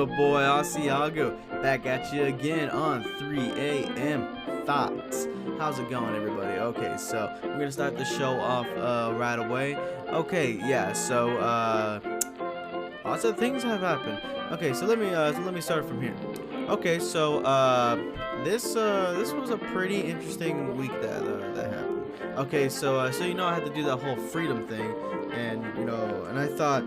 your boy Asiago back at you again on 3 a.m. Thoughts. How's it going, everybody? Okay, so we're gonna start the show off right away. Okay, yeah. So lots of things have happened. Okay, so let me start from here. Okay, so this was a pretty interesting week that happened. Okay, so I had to do that whole freedom thing, and and I thought,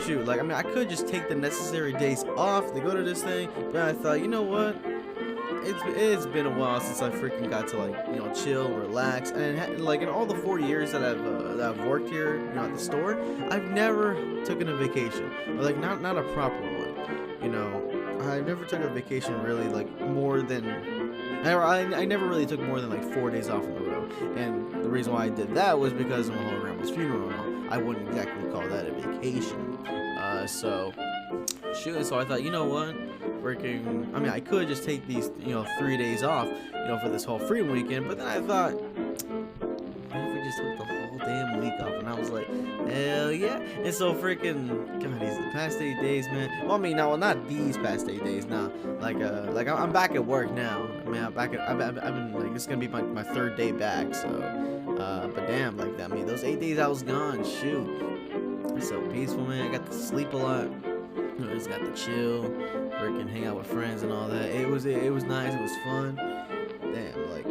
shoot, like, I mean, I could just take the necessary days off to go to this thing, but I thought, you know what? It's been a while since I freaking got to, like, chill, relax, and like in all the 4 years that I've worked here, at the store, I've never taken a vacation, or like not a proper one. I never took a vacation really, like, more than I never really took more than like 4 days off in a row, and the reason why I did that was because of my whole grandma's funeral. I wouldn't exactly call that a vacation. So I thought, you know what, I could just take these 3 days off for this whole freedom weekend, but then I thought, what if we just took the whole damn week off? And I was like, hell yeah. And so God, these past 8 days, man. Well, I mean, no, not these past 8 days now. Like I'm back at work now. I mean, I've been, like, this is gonna be my third day back. So but damn, like, I mean, those 8 days I was gone, shoot, it's so peaceful, man. I got to sleep a lot. I just got to chill, freaking hang out with friends and all that. It was nice. It was fun. Damn, like,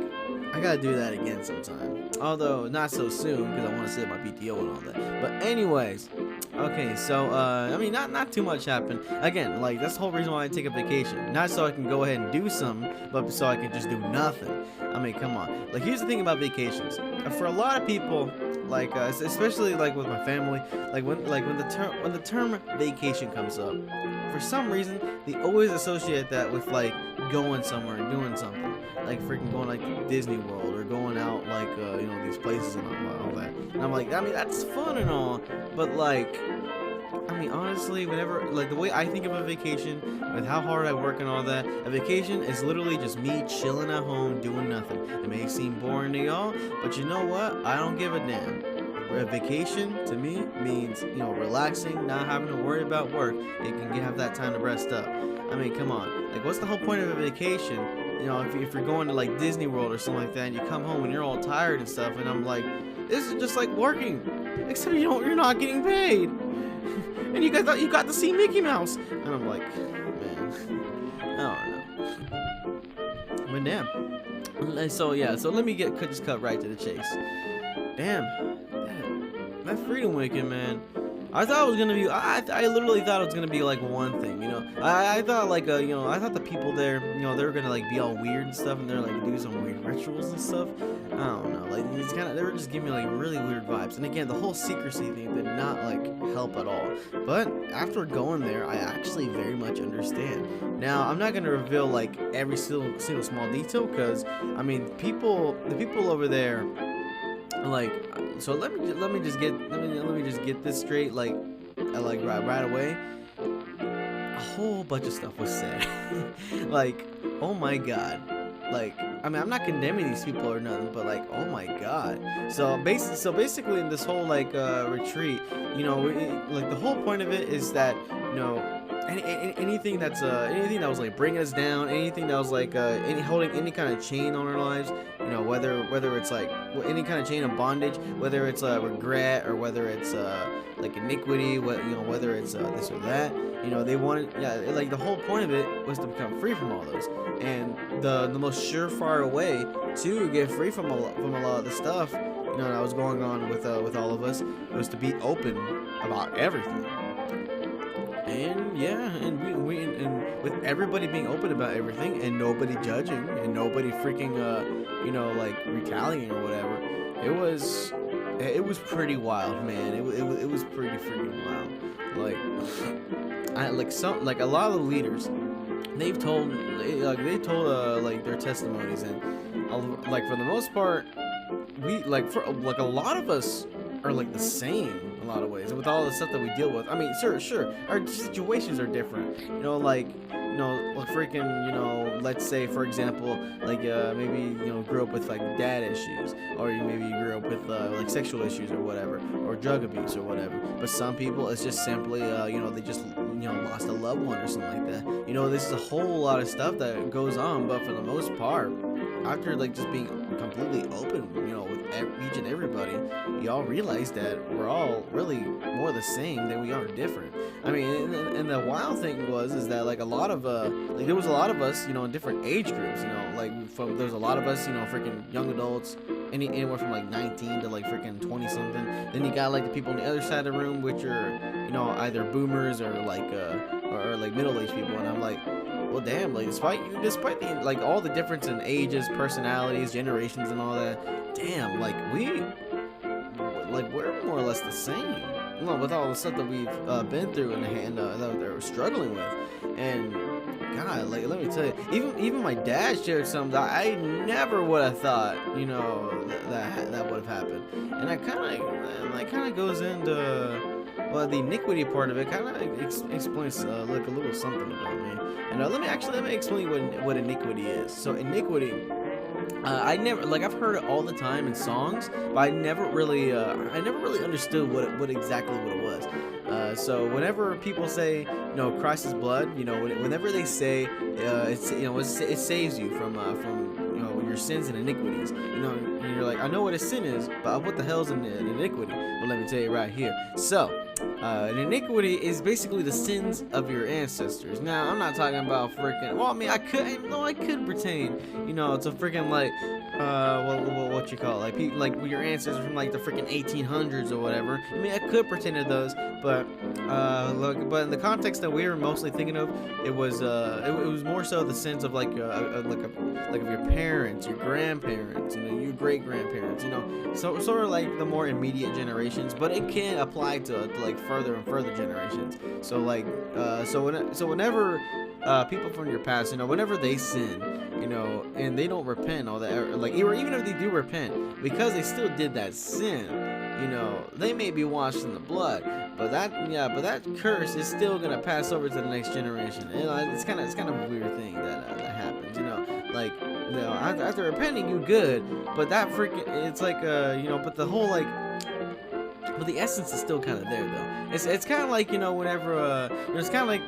I gotta do that again sometime. Although not so soon, because I want to sit at my PTO and all that. But anyways, okay, so I mean, not too much happened. Again, like, that's the whole reason why I take a vacation. Not so I can go ahead and do something, but so I can just do nothing. I mean, come on. Like, here's the thing about vacations. For a lot of people, like, especially like with my family, like when the term vacation comes up, for some reason they always associate that with, like, going somewhere and doing something, like freaking going, like, Disney World, or going out, like, these places and all that. And I'm like, I mean, that's fun and all, but, like, I mean, honestly, whenever, like, the way I think of a vacation, with how hard I work and all that, a vacation is literally just me chilling at home doing nothing. It may seem boring to y'all, but you know what? I don't give a damn. A vacation to me means, relaxing, not having to worry about work. You can have that time to rest up. I mean, come on. Like, what's the whole point of a vacation? If you're going to, like, Disney World or something like that, and you come home and you're all tired and stuff, and I'm like, this is just like working, except you're not getting paid. And you guys thought you got to see Mickey Mouse, and I'm like, man, I don't know. But damn. So yeah, so let me just cut right to the chase. Damn, that freedom weekend, man. I thought it was gonna be. I literally thought it was gonna be like one thing, I thought, like, I thought the people there, they were gonna, like, be all weird and stuff, and they're, like, do some weird rituals and stuff. I don't know, like, they were just giving me, like, really weird vibes. And again, the whole secrecy thing did not, like, help at all. But after going there, I actually very much understand. Now, I'm not gonna reveal, like, every single small detail, because I mean, the people over there, like, so let me just get this straight, like right away. A whole bunch of stuff was said. Like, oh my god. Like, I mean, I'm not condemning these people or nothing, but, like, oh my god. So basically in this whole, like, retreat, like, the whole point of it is that, anything that was, like, bringing us down, anything that was, like, holding any kind of chain on our lives, whether it's, like, any kind of chain of bondage, whether it's regret, or whether it's like iniquity, whether it's this or that, they wanted, like, the whole point of it was to become free from all those. And the most surefire way to get free from a lot of the stuff, that was going on with all of us, was to be open about everything. And yeah, and we with everybody being open about everything, and nobody judging, and nobody freaking like, retaliating or whatever, it was pretty wild, man. It was pretty freaking wild. Like, a lot of the leaders, they've told like, their testimonies, and like, for the most part, we, like, for, like, a lot of us are, like, the same in a lot of ways with all the stuff that we deal with. I mean, sure, our situations are different, like, like, freaking, let's say, for example, like, maybe, grew up with, like, dad issues, or maybe you grew up with, like, sexual issues or whatever, or drug abuse or whatever. But some people, it's just simply, they just, lost a loved one or something like that. This is a whole lot of stuff that goes on, but for the most part, after like just being completely open, with each and everybody, y'all realize that we're all really more the same than we are different. I mean, and the wild thing is that like a lot of like there was a lot of us, in different age groups, there's a lot of us, freaking young adults, anywhere from like 19 to like freaking 20 something. Then you got like the people on the other side of the room, which are, either boomers or like middle-aged people, and I'm like, well, damn, like despite the like all the difference in ages, personalities, generations, and all that, damn, like we're more or less the same. With all the stuff that we've been through and that we're struggling with, and God, like let me tell you, even my dad shared something that I never would have thought, that would have happened, and that kind of goes into. Well, the iniquity part of it kind of explains like a little something about me. And let me explain what iniquity is. So iniquity, I've heard it all the time in songs, but I never really understood what exactly it was. So whenever people say, Christ's blood, whenever they say it saves you from your sins and iniquities, and you're like, I know what a sin is, but what the hell's an iniquity? Well, let me tell you right here. So, an iniquity is basically the sins of your ancestors. Now, I'm not talking about freaking. Well, I mean, I could pertain, to freaking like, what you call it, like your ancestors from like the freaking 1800s or whatever. I mean, I could pertain to those, but in the context that we were mostly thinking of, it was more so the sins of like of your parents, your grandparents, your great grandparents, so sort of like the more immediate generations, but it can apply to like further and further generations. So like whenever people from your past, whenever they sin, and they don't repent, all that, like, or even if they do repent, because they still did that sin, they may be washed in the blood, but that curse is still gonna pass over to the next generation. It's kind of a weird thing that happens, like, after repenting, you good, but that freaking, it's like, but the whole like. But the essence is still kind of there, though. It's kind of like, whenever, it's kind of like,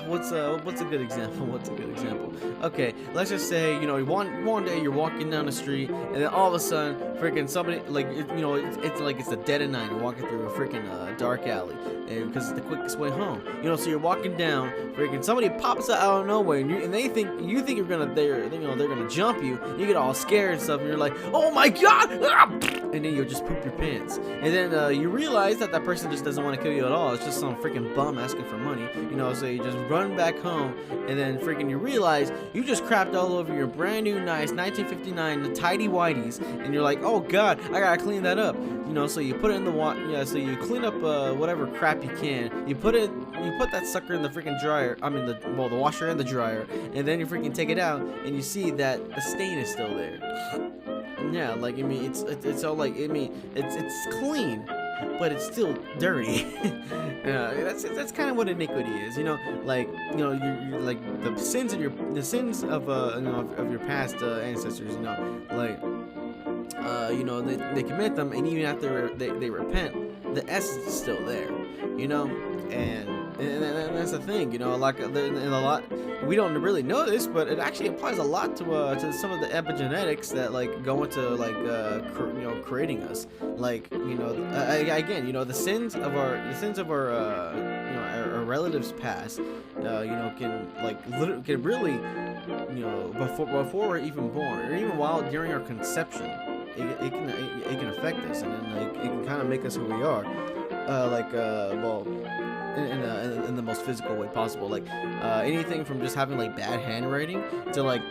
what's a good example? Okay, let's just say, one day you're walking down the street, and then all of a sudden, freaking somebody, like, it's like it's the dead of night. You're walking through a freaking dark alley, and because it's the quickest way home. So you're walking down, freaking somebody pops out of nowhere, and they think you're gonna, they're gonna jump you. You get all scared and stuff, and you're like, oh my god! And then you'll just poop your pants, and then you realize that person just doesn't want to kill you at all. It's just some freaking bum asking for money, so you just run back home, and then freaking you realize you just crapped all over your brand new nice 1959 tidy whities, and you're like, oh god, I gotta clean that up, so you put it in the water, so you clean up whatever crap you can, you put that sucker in the freaking dryer, the washer and the dryer, and then you freaking take it out, and you see that the stain is still there. Yeah, like, it's all like, it's clean, but it's still dirty. That's kind of what iniquity is, you're like the sins of your past ancestors, like they commit them, and even after they repent, the essence is still there, and that's the thing, like in a lot, we don't really know this, but it actually applies a lot to some of the epigenetics that like go into like creating us, like again, the sins of our our relatives past, can really, before we're even born, or even while during our conception, it can affect us, and then like it can kind of make us who we are, in the most physical way possible, like anything from just having like bad handwriting to like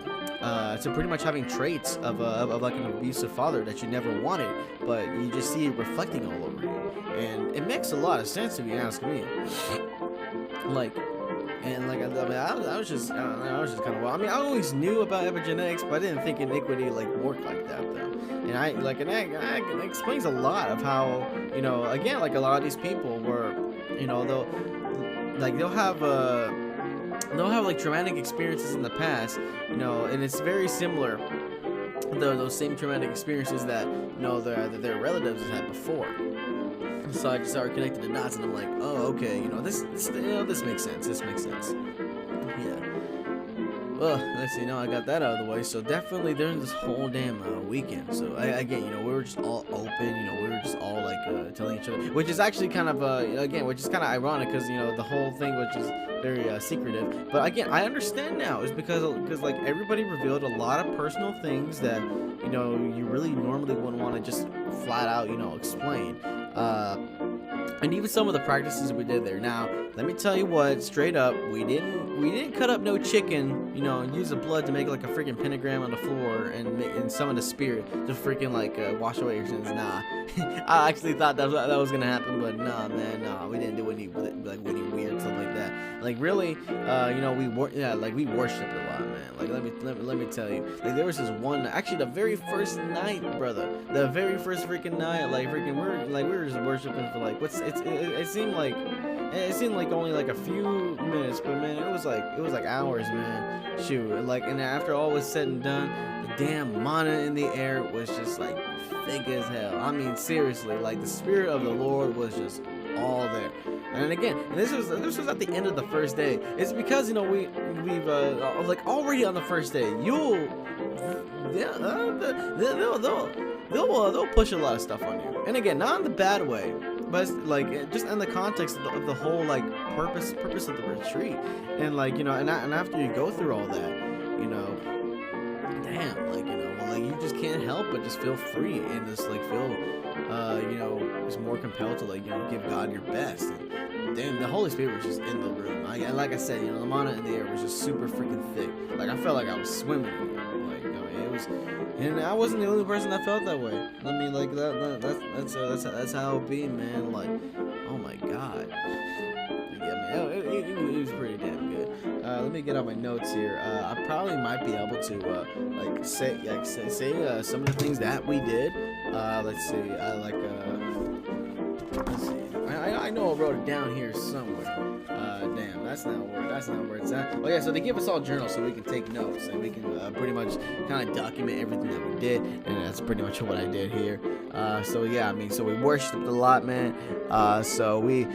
to pretty much having traits of like an abusive father that you never wanted, but you just see it reflecting all over you, and it makes a lot of sense if you ask me. Like, and like I was just kind of, well, I always knew about epigenetics, but I didn't think iniquity like worked like that though. And it explains a lot of how, again, like a lot of these people were, they'll have like traumatic experiences in the past, and it's very similar, those same traumatic experiences that their relatives had before. So I just started connecting the dots, and I'm like, oh, okay, this makes sense. This makes sense. Yeah. Well, let's see. Now I got that out of the way. So definitely during this whole damn weekend. So again, we were just all open. We were just all like telling each other, which is actually kind of which is kind of ironic because the whole thing was just very secretive. But again, I understand now. It's because like everybody revealed a lot of personal things that you really normally wouldn't want to just flat out explain. And even some of the practices we did there. Now, let me tell you what, straight up, we didn't cut up no chicken, and use the blood to make like a freaking pentagram on the floor and summon the spirit to freaking like wash away your sins. Nah, I actually thought that was gonna happen, but nah, man, nah, we didn't do any weird stuff like that. Like really, we worshipped a lot, man. Like let me tell you, like there was this one, actually the very first night, brother, the very first freaking night, like freaking we were just worshiping for like it seemed like only like a few minutes, but man, it was like hours, man. Shoot, and after all was said and done, the damn mana in the air was just like thick as hell. I mean, seriously, like the spirit of the Lord was just all there. And again, this was at the end of the first day. It's because we've like already on the first day, they'll push a lot of stuff on you. And again, not in the bad way, but like just in the context of the whole like purpose of the retreat. And like and after you go through all that, damn, like you just can't help but just feel free and just like feel just more compelled to like give God your best. And damn, the Holy Spirit was just in the room. Like I said, the mana in the air was just super freaking thick. Like I felt like I was swimming in it. Like it was, and I wasn't the only person that felt that way. I mean, like that's how it be, man. Like, oh my God. Yeah, man, it was pretty damn good. Let me get out my notes here. I probably might be able to say some of the things that we did. Let's see. Let's see. I know I wrote it down here somewhere. Damn, that's not where it's at. Oh yeah, so they give us all journals so we can take notes and we can pretty much kind of document everything that we did, and that's pretty much what I did here. So yeah, I mean, so we worshipped a lot, man. So we.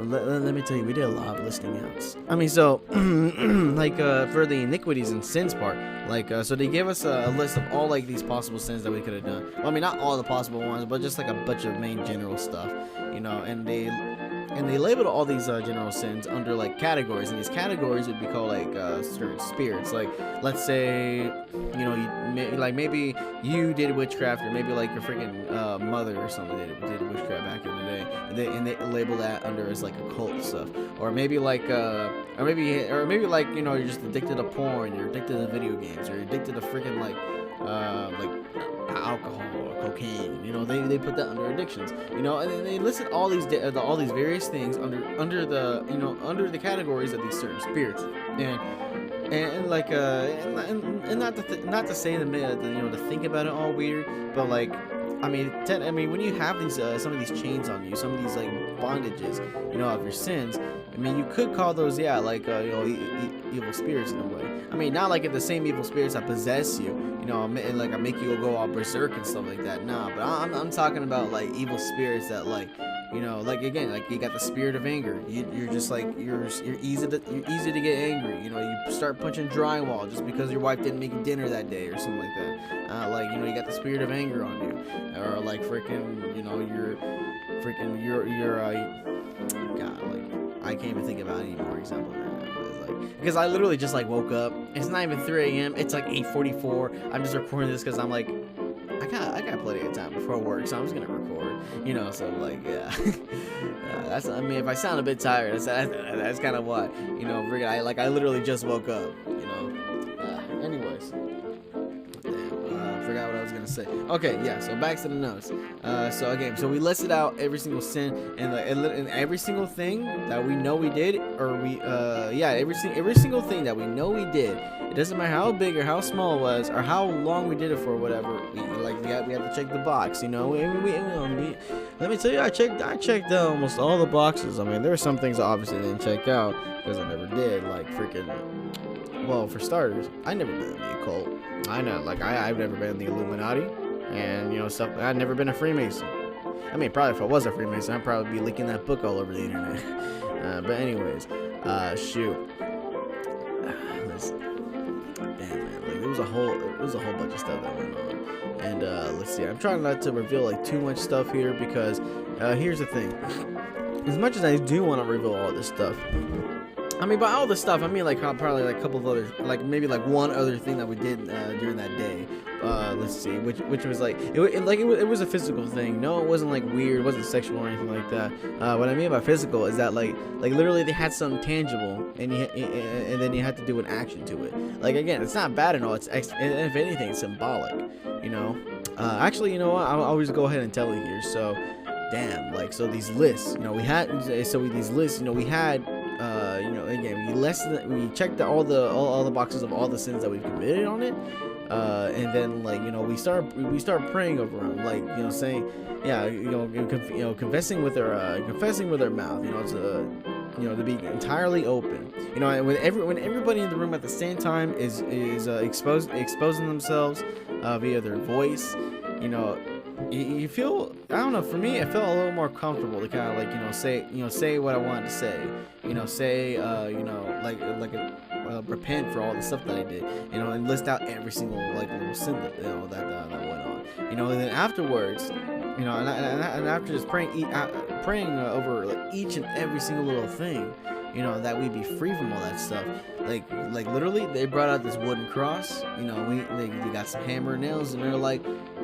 Let me tell you, we did a lot of listing outs. I mean, so, like, for the iniquities and sins part, like, so they gave us a list of all, like, these possible sins that we could have done. Well, I mean, not all the possible ones, but just, like, a bunch of main general stuff, and they labeled all these general sins under, like, categories, and these categories would be called, like, certain spirits. Like, let's say, maybe you did witchcraft, or maybe, like, your freaking mother or something did witchcraft back in the day, and they label that under as, like, occult stuff. Or maybe, like, or maybe you're just addicted to porn, you're addicted to video games, or you're addicted to freaking, like alcohol or cocaine. They put that under addictions. And they listed all these various things under the categories of these certain spirits. And like and not to say to think about it all weird, but like I mean when you have these some of these chains on you, some of these like bondages, of your sins. I mean, you could call those, like, evil spirits in a way. I mean, not like the same evil spirits that possess you, and like make you go all berserk and stuff like that. Nah, but I'm talking about like evil spirits that like, like again, like you got the spirit of anger. You're just like you're easy to get angry. You start punching drywall just because your wife didn't make you dinner that day or something like that. Like you got the spirit of anger on you, or like freaking, God, like. I can't even think about any more examples right now. Because I literally just like woke up. It's not even 3 a.m. It's like 8:44. I'm just recording this because I'm like, I got plenty of time before work, so I'm just gonna record. So like, yeah. I mean, if I sound a bit tired, that's kind of what. I literally just woke up. Anyways. Forgot what I was gonna say. Okay, yeah. So back to the notes. So we listed out every single sin and every single thing that we know we did, or every single thing that we know we did. It doesn't matter how big or how small it was, or how long we did it for, whatever. We had to check the box. Let me tell you, I checked almost all the boxes. I mean, there were some things I obviously didn't check out because I never did. Like freaking. Well, for starters, I never been in the occult. I know, like I've never been in the Illuminati, and stuff. I've never been a Freemason. I mean, probably if I was a Freemason, I'd probably be leaking that book all over the internet. But anyways, shoot. Damn, man, like it was a whole bunch of stuff that went on. And let's see, I'm trying not to reveal like too much stuff here because here's the thing. As much as I do want to reveal all this stuff, I mean, by all this stuff, I mean like probably like a couple of other, like maybe like one other thing that we did during that day. Let's see, which was like it was a physical thing. No, it wasn't like weird, it wasn't sexual or anything like that. What I mean by physical is that like literally they had something tangible, and then you had to do an action to it. Like again, it's not bad and all. It's if anything, it's symbolic. You know. Actually, you know what? I'll always go ahead and tell you here. So, damn, like so these lists. You know, we had these lists. You know, we had. You know, again, we checked all the boxes of all the sins that we've committed on it, and then like you know we start praying over them, like you know saying, yeah, confessing with our mouth, you know, to be entirely open, you know, and when everybody in the room at the same time is exposing themselves via their voice, you know. You feel, I don't know, for me it felt a little more comfortable to kind of like say what I wanted to say, say repent for all the stuff that I did, and list out every single like little sin that that went on, and then afterwards, and after just praying over like each and every single little thing, that we'd be free from all that stuff. Like literally, they brought out this wooden cross. They got some hammer and nails, and they're like,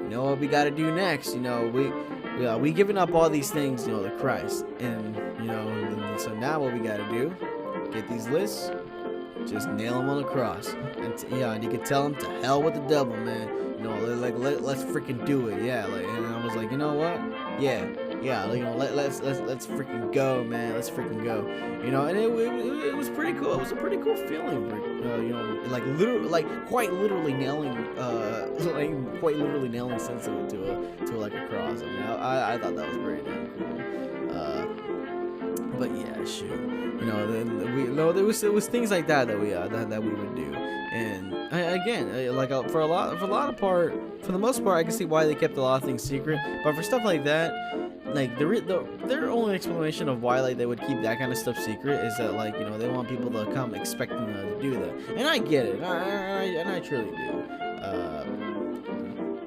what we got to do next? We giving up all these things, to Christ, and so now what we got to do? Get these lists, just nail them on the cross, and you can tell them to hell with the devil, man. Let's freaking do it, yeah. And I was like, you know what? Yeah. Let's freaking go, man. Let's freaking go. And it was pretty cool. It was a pretty cool feeling, quite literally nailing sense of it to like a cross. I mean, I thought that was pretty damn cool. But yeah, shoot. There was things like that we would do. And again, for the most part, I can see why they kept a lot of things secret. But for stuff like that, their only explanation of why they would keep that kind of stuff secret is that they want people to come expecting to do that. And I get it, and I truly do.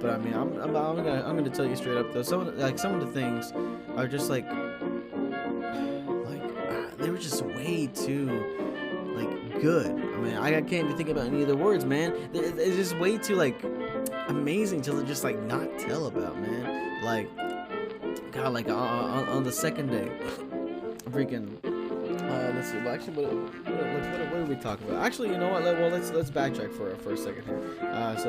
But I mean, I'm gonna tell you straight up though. Some of the things are just they were just way too good. I mean, I can't even think about any of the words, man. It's just way too amazing to just not tell about, man. God, on the second day, freaking. Let's see. Well, actually, what did we talk about? Actually, you know what? Let's backtrack for a second here.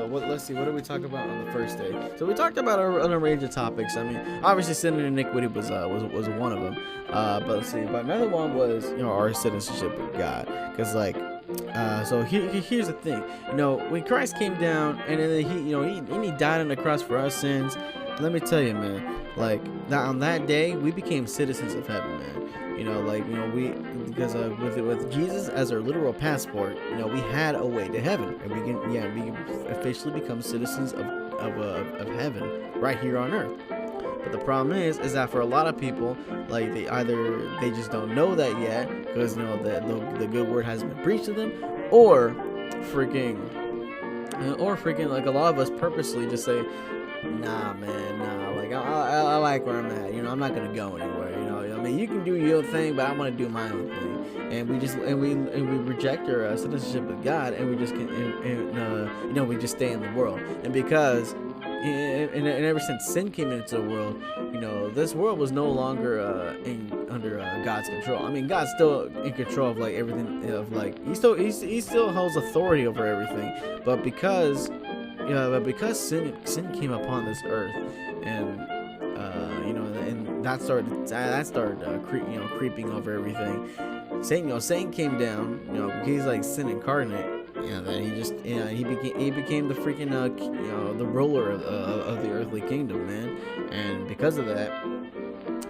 Let's see. What did we talk about on the first day? So we talked about a range of topics. I mean, obviously, sin and iniquity was one of them. But let's see. But another one was our citizenship with God. Because so here's the thing. When Christ came down and then he died on the cross for our sins. Let me tell you, man. On that day, we became citizens of heaven, man. Because with Jesus as our literal passport, we had a way to heaven, and we can officially become citizens of heaven right here on earth. But the problem is that for a lot of people, they just don't know that yet because the good word hasn't been preached to them, or freaking a lot of us purposely just say, nah, man, nah. I like where I'm at. I'm not gonna go anywhere. I mean, you can do your thing, but I want to do my own thing. And we reject our citizenship with God, and we just we just stay in the world. And because, and ever since sin came into the world, this world was no longer under God's control. I mean, God's still in control of everything. He still holds authority over everything. But because sin came upon this earth, and and that started creeping over everything. Satan came down, he's sin incarnate, and then he became the freaking the ruler of the earthly kingdom, man. And because of that,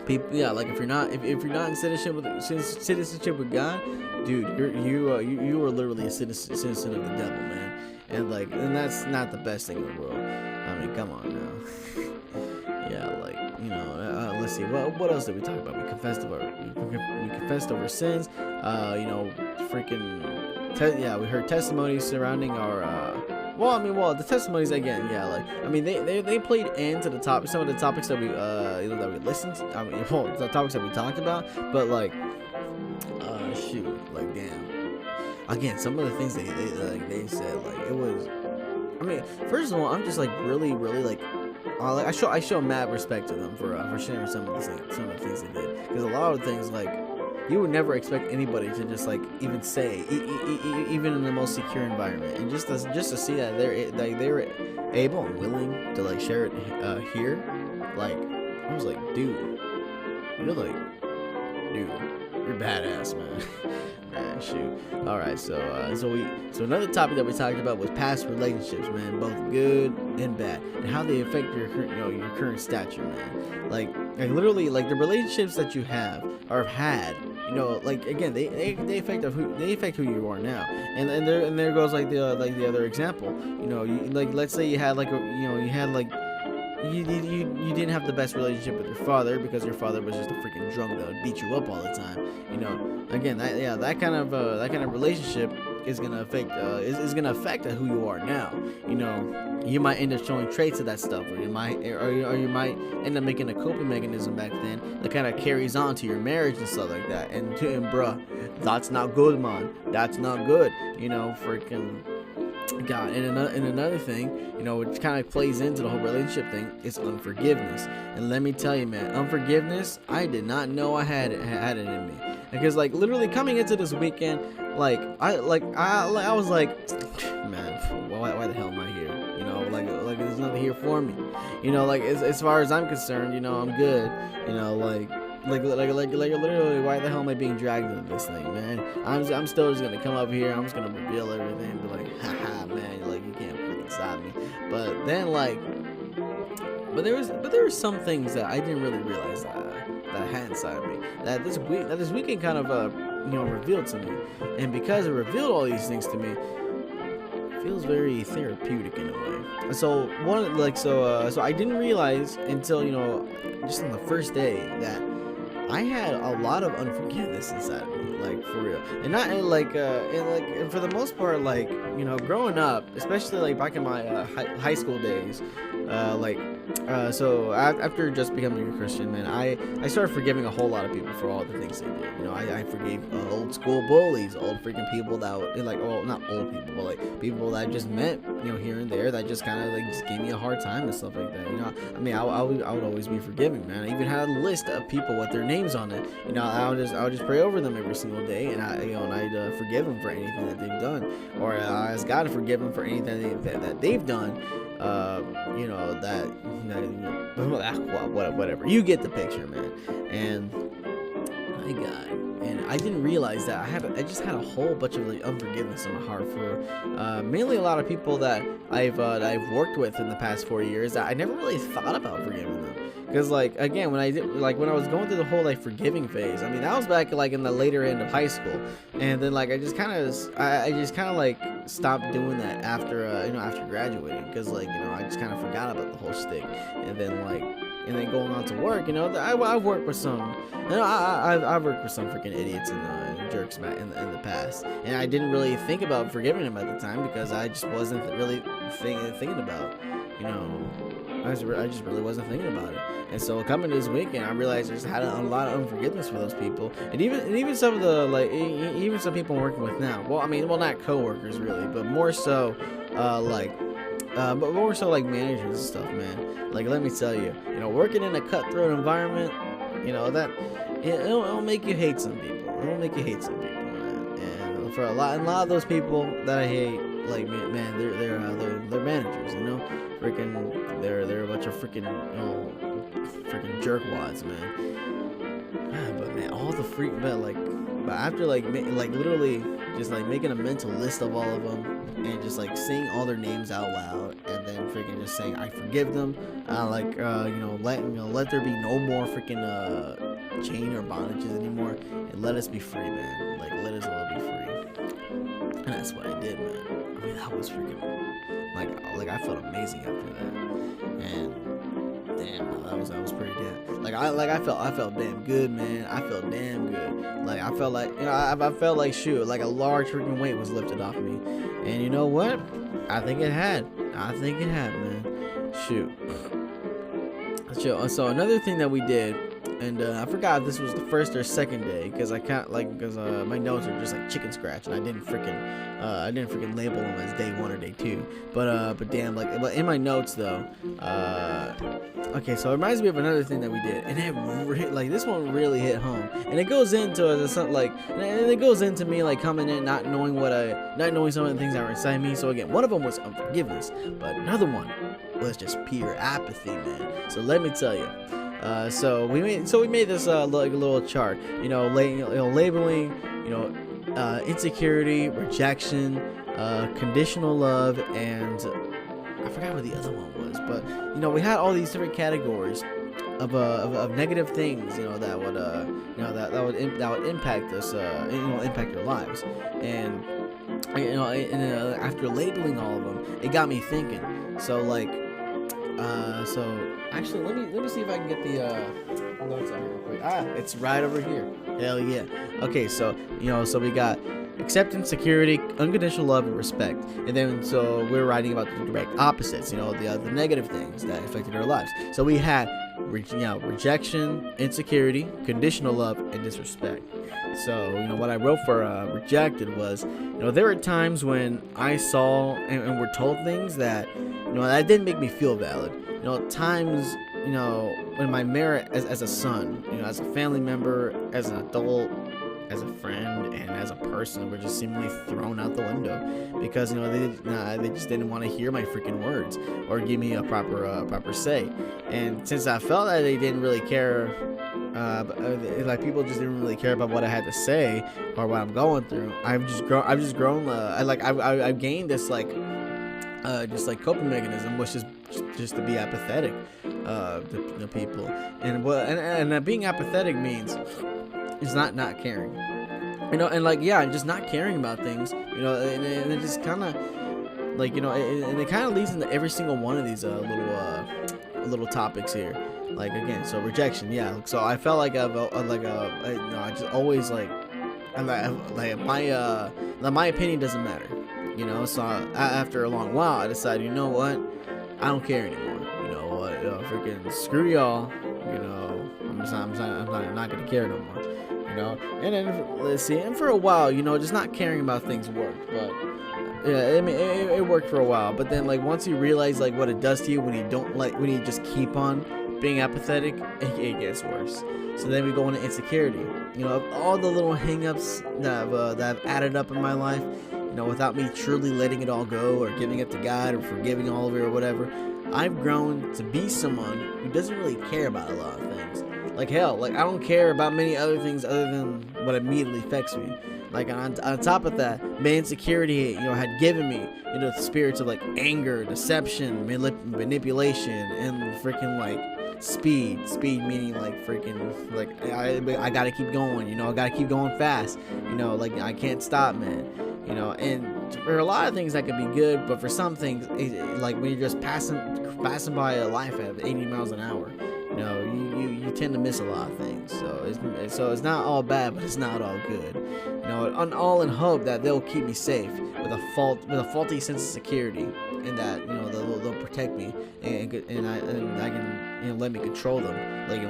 people, if you're not in citizenship with God, dude, you are literally a citizen of the devil, man. And that's not the best thing in the world. I mean, come on now. let's see, what else did we talk about? We confessed over sins. We heard testimonies surrounding our. The testimonies again, yeah, like they played into the top some of the topics that we that we listened to. The topics that we talked about, but like, damn. Again, some of the things they said, like, it was. First of all, I'm just like really like. I show mad respect to them for sharing some of the things they did, because a lot of things, like, you would never expect anybody to just like even say, even in the most secure environment, and just to see that they were able and willing to like share it here, like, I was like, dude, you're badass, man. Man, shoot. All right, so another topic that we talked about was past relationships, man, both good and bad, and how they affect your current stature, man. Like literally, like the relationships that you have or have had, like, again, they affect who you are now, and there goes like the other example, let's say you had you didn't have the best relationship with your father because your father was just a freaking drunk that would beat you up all the time. Again, that kind of relationship is gonna affect who you are now. You might end up showing traits of that stuff, or you might end up making a coping mechanism back then that kind of carries on to your marriage and stuff like that. And bruh, that's not good, man. That's not good. Freaking. God, and another thing, which kind of plays into the whole relationship thing, is unforgiveness. And let me tell you, man, unforgiveness, I did not know I had it in me, because like literally coming into this weekend, I was like, man, why the hell am I here? Like there's nothing here for me. As far as I'm concerned, I'm good. Like literally, why the hell am I being dragged into this thing, man? I'm still just gonna come up here, I'm just gonna reveal everything and be like, haha, man, like, you can't freaking stop me. But then, but there were some things that I didn't really realize that I had inside of me, that this weekend kind of revealed to me, and because it revealed all these things to me, it feels very therapeutic in a way. So I didn't realize until just on the first day that I had a lot of unforgiveness inside of me, like, for real. And for the most part, like, growing up, especially like back in my high school days, so after just becoming a Christian, man, I started forgiving a whole lot of people for all the things they did. I forgave old school bullies, old freaking people that not old people, but like people that I just met, here and there, that just kind of like just gave me a hard time and stuff like that. I would always be forgiving, man. I even had a list of people with their names on it. I would just pray over them every single day, and I'd forgive them for anything that they've done, or I ask God to forgive them for anything that they've done. Whatever. You get the picture, man. And my God, and I didn't realize that I just had a whole bunch of like unforgiveness in my heart for mainly a lot of people that I've worked with in the past 4 years that I never really thought about forgiving them. Because again, when I was going through the whole forgiving phase, that was back in the later end of high school, and then I just kind of stopped doing that after after graduating, because I just kind of forgot about the whole stick, and then going on to work, I've worked with some, I've worked with some freaking idiots and jerks in the past, and I didn't really think about forgiving them at the time because I just wasn't really thinking about, I just really wasn't thinking about it. And so coming to this weekend, I realized I just had a lot of unforgiveness for those people, and even some of the even some people I'm working with now. Well, not coworkers really, but more so managers and stuff, man. Let me tell you, working in a cutthroat environment, that it'll make you hate some people. It'll make you hate some people, man. And for a lot of those people that I hate, man, they're managers, freaking, they're a bunch of freaking jerkwads, man. But man, all the but after literally just making a mental list of all of them, and just saying all their names out loud, and then freaking just saying I forgive them, let there be no more freaking chain or bondages anymore, and let us be free, man. Let us all be free. And that's what I did, man. That was freaking I felt amazing after that. And damn, that was pretty damn. I felt damn good, man. I felt damn good. Like I felt like, you know, I felt like shoot, like a large freaking weight was lifted off me. And you know what? I think it had, man. Shoot. So another thing that we did, and I forgot if this was the first or second day, because I can't because my notes are just like chicken scratch, and I didn't freaking label them as day 1 or day 2. But damn, but in my notes though, okay, so it reminds me of another thing that we did, and it this one really hit home, and it goes into and it goes into me like coming in not knowing some of the things that were inside me. So again, one of them was unforgiveness, but another one was just pure apathy, man. So let me tell you. So we made this like a little chart, labeling, insecurity, rejection, conditional love, and I forgot what the other one was, but we had all these different categories of negative things, that would impact us, impact our lives, and after labeling all of them, it got me thinking. So so actually, let me see if I can get the notes out here real quick. It's right over here. Hell yeah. Okay, so so we got acceptance, security, unconditional love, and respect. And then so we're writing about the direct opposites. The negative things that affected our lives. So we had rejection, insecurity, conditional love, and disrespect. So what I wrote for rejected was there were times when I saw and were told things that that didn't make me feel valid. Times when my merit as a son, as a family member, as an adult, as a friend, and as a person were just seemingly thrown out the window because they just didn't want to hear my freaking words or give me a proper say. And since I felt that they didn't really care, people just didn't really care about what I had to say or what I'm going through, I've just grown. I've gained this just coping mechanism, which is just to be apathetic to people. And being apathetic means it's not caring, and just not caring about things, and it just kind of and it kind of leads into every single one of these little topics here. Again, so rejection, so I felt like I just always my opinion doesn't matter. So after a long while, I decided, you know what, I don't care anymore. Freaking screw y'all. I'm not gonna care no more. And then let's see, and for a while, just not caring about things worked, but yeah, I mean, it worked for a while. But then, once you realize what it does to you when you just keep on being apathetic, it gets worse. So then we go into insecurity. Of all the little hang-ups that I've added up in my life, without me truly letting it all go or giving it to God or forgiving all of it or whatever, I've grown to be someone who doesn't really care about a lot of things. Hell, I don't care about many other things other than what immediately affects me. On top of that, my insecurity, had given me, the spirits of anger, deception, manipulation, and freaking speed meaning I gotta keep going, I gotta keep going fast, I can't stop, man. And for a lot of things that could be good, but for some things, when you're just passing by a life at 80 miles an hour, you tend to miss a lot of things. So it's not all bad, but it's not all good. All in hope that they'll keep me safe with a faulty sense of security, and that they'll protect me and I can let me control them,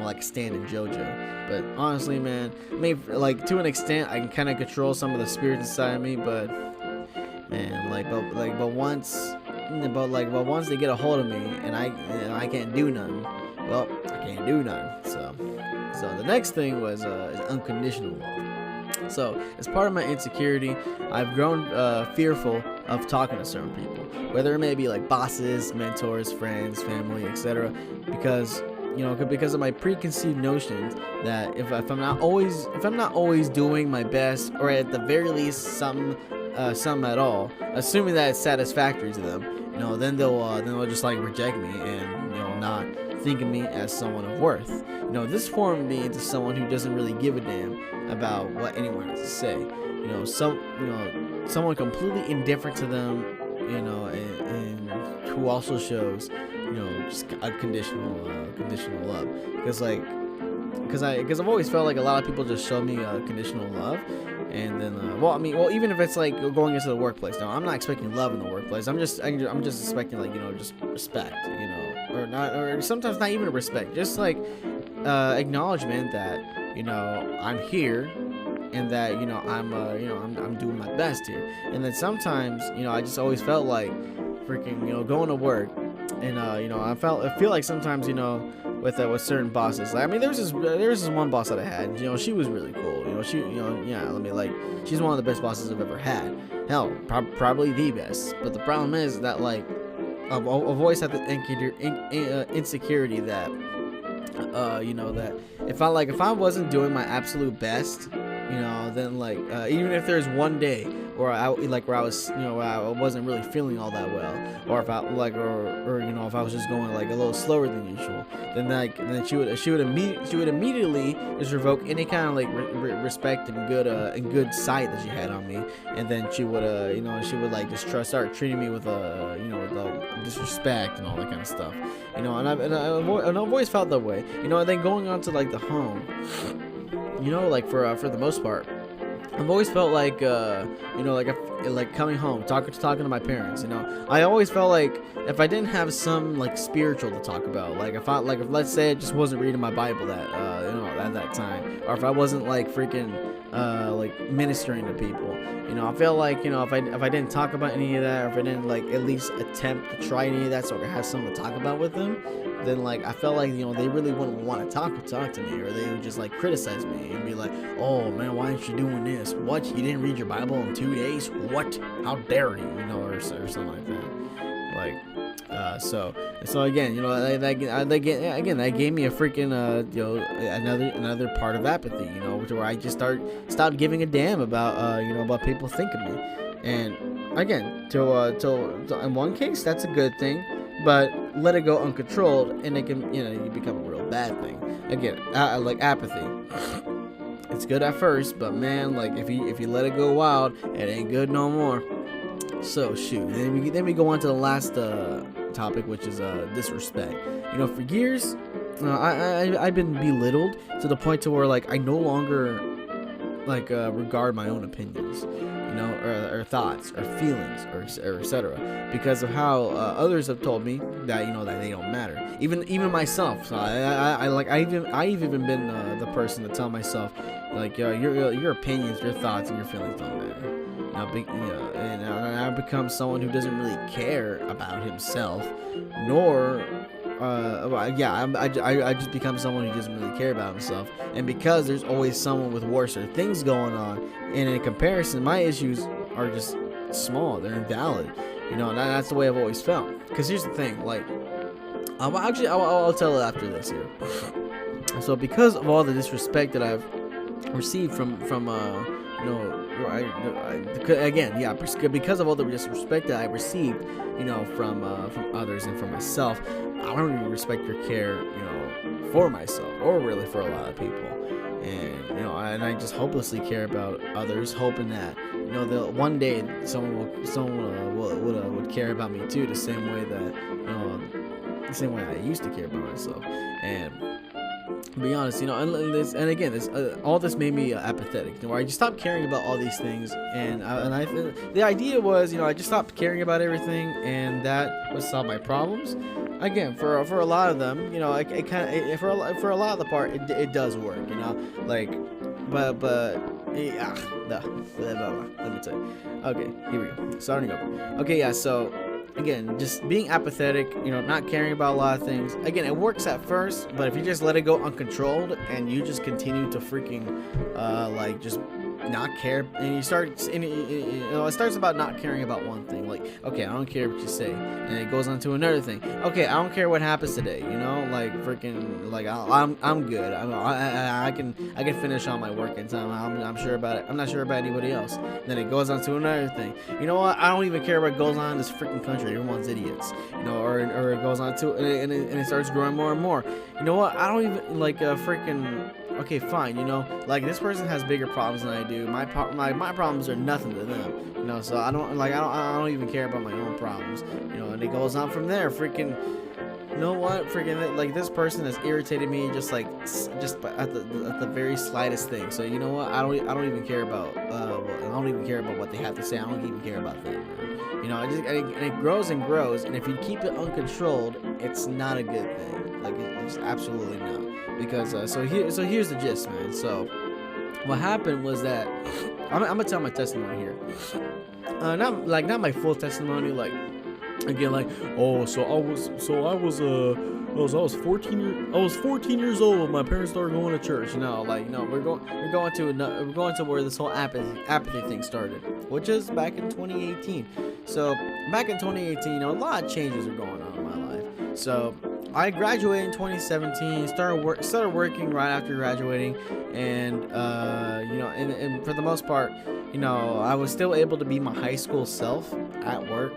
like Stan and JoJo. But honestly, man, I mean, to an extent, I can kind of control some of the spirits inside of me, but man, but once they get a hold of me and I can't do nothing, well, I can't do nothing. So the next thing was is unconditional love. So as part of my insecurity, I've grown fearful of talking to certain people, whether it may be bosses, mentors, friends, family, etc. Because of my preconceived notions that if I'm not always doing my best, or at the very least some at all, assuming that it's satisfactory to them, then they'll just reject me and not think of me as someone of worth. This formed me into someone who doesn't really give a damn about what anyone has to say. Someone completely indifferent to them, and who also shows just conditional love, because I've always felt like a lot of people just show me conditional love, and then even if it's like going into the workplace. Now, I'm not expecting love in the workplace. I'm just expecting, like, just respect, or not, or sometimes not even respect, just like acknowledgement that I'm here, and that I'm doing my best here. And then sometimes I just always felt like freaking going to work, and I feel like sometimes with certain bosses. Like, I mean, there's this one boss that I had. She was really cool. She's one of the best bosses I've ever had. Hell, probably the best. But the problem is that, like, I've always had this insecurity that that if I wasn't doing my absolute best, then, like, even if there's one day where I was I wasn't really feeling all that well, or if I if I was just going like a little slower than usual, then she would immediately just revoke any kind of like respect and good sight that she had on me, and then she would like just start treating me with with disrespect and all that kind of stuff, and I've always felt that way, and then going on to like the home, like for the most part, I've always felt like like coming home, talking to my parents. I always felt like if I didn't have some like spiritual to talk about, like if let's say I just wasn't reading my Bible that at that time, or if I wasn't like freaking like ministering to people, I feel like if I didn't talk about any of that, or if I didn't like at least attempt to try any of that, so I could have something to talk about with them, then like I felt like they really wouldn't want to talk to me, or they would just like criticize me and be like, oh man, why aren't you doing this? What, you didn't read your Bible in 2 days? What? How dare you? Or something like that. Like so again, that gave me a freaking another part of apathy, where I just stopped giving a damn about about people think of me. And again, in one case that's a good thing, but let it go uncontrolled and it can you become a real bad thing. Again, like apathy, it's good at first, but man, like if you let it go wild, it ain't good no more. So shoot, then we go on to the last topic, which is disrespect. For years, I've been belittled to the point to where like I no longer like regard my own opinions, or thoughts or feelings or etc. because of how others have told me that that they don't matter. Even myself. So I've even been the person to tell myself like your opinions, your thoughts, and your feelings don't matter. And I've become someone who doesn't really care about himself, nor I just become someone who doesn't really care about himself. And because there's always someone with worse things going on, and in comparison, my issues are just small, they're invalid, and that's the way I've always felt. Because here's the thing, like, I'll tell it after this here. So because of all the disrespect that I've received from because of all the disrespect that I received, from others and from myself, I don't even respect or care, for myself, or really for a lot of people. And and I just hopelessly care about others, hoping that one day someone would care about me too, the same way I used to care about myself. And to be honest, all this made me apathetic, where I just stopped caring about all these things, and the idea was, I just stopped caring about everything, and that would solve my problems. Again, for a lot of them, it kind of, for a lot of the part, it does work, yeah, let me tell you. Okay, here we go. Starting over. Okay, yeah, so again, just being apathetic, not caring about a lot of things. Again, it works at first, but if you just let it go uncontrolled and you just continue to freaking just not care, and it starts about not caring about one thing, like, okay, I don't care what you say, and it goes on to another thing. Okay, I don't care what happens today, like freaking, like I'm good. I can finish all my work in time. I'm sure about it. I'm not sure about anybody else. Then it goes on to another thing. You know what? I don't even care what goes on in this freaking country. Everyone's idiots. Or it goes on to and it starts growing more and more. You know what? I don't even freaking. Okay, fine. Like this person has bigger problems than I do. My problems are nothing to them. So I don't even care about my own problems. And it goes on from there. Freaking. know what, freaking, like, this person has irritated me just at the very slightest thing. So you know what, I don't even care about I don't even care about what they have to say. I don't even care about that, man. You know, and it grows and grows, and if you keep it uncontrolled, it's not a good thing. Like, it's absolutely not. Because so here's the gist, man. So what happened was that I'm gonna tell my testimony here. Not my full testimony, like, again, like, oh, I was 14 years old when my parents started going to church. No, like, no, we're going to where this whole apathy thing started, which is back in 2018. So back in 2018, you know, a lot of changes are going on in my life. So I graduated in 2017, started working right after graduating, and you know, and for the most part, you know, I was still able to be my high school self at work.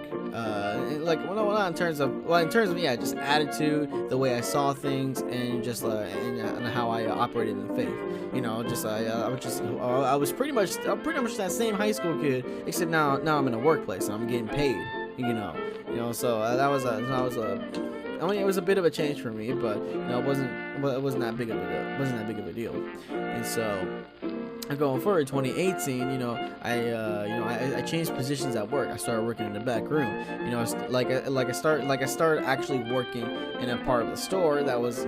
Like, well, in terms of yeah, just attitude, the way I saw things, and just and how I operated in faith. You know, I was pretty much that same high school kid, except now I'm in a workplace and I'm getting paid. You know, so that was I mean, it was a bit of a change for me, but you know, it wasn't that big of a deal. And so, going forward, 2018, you know, I changed positions at work. I started working in the back room. You know, I started actually working in a part of the store that was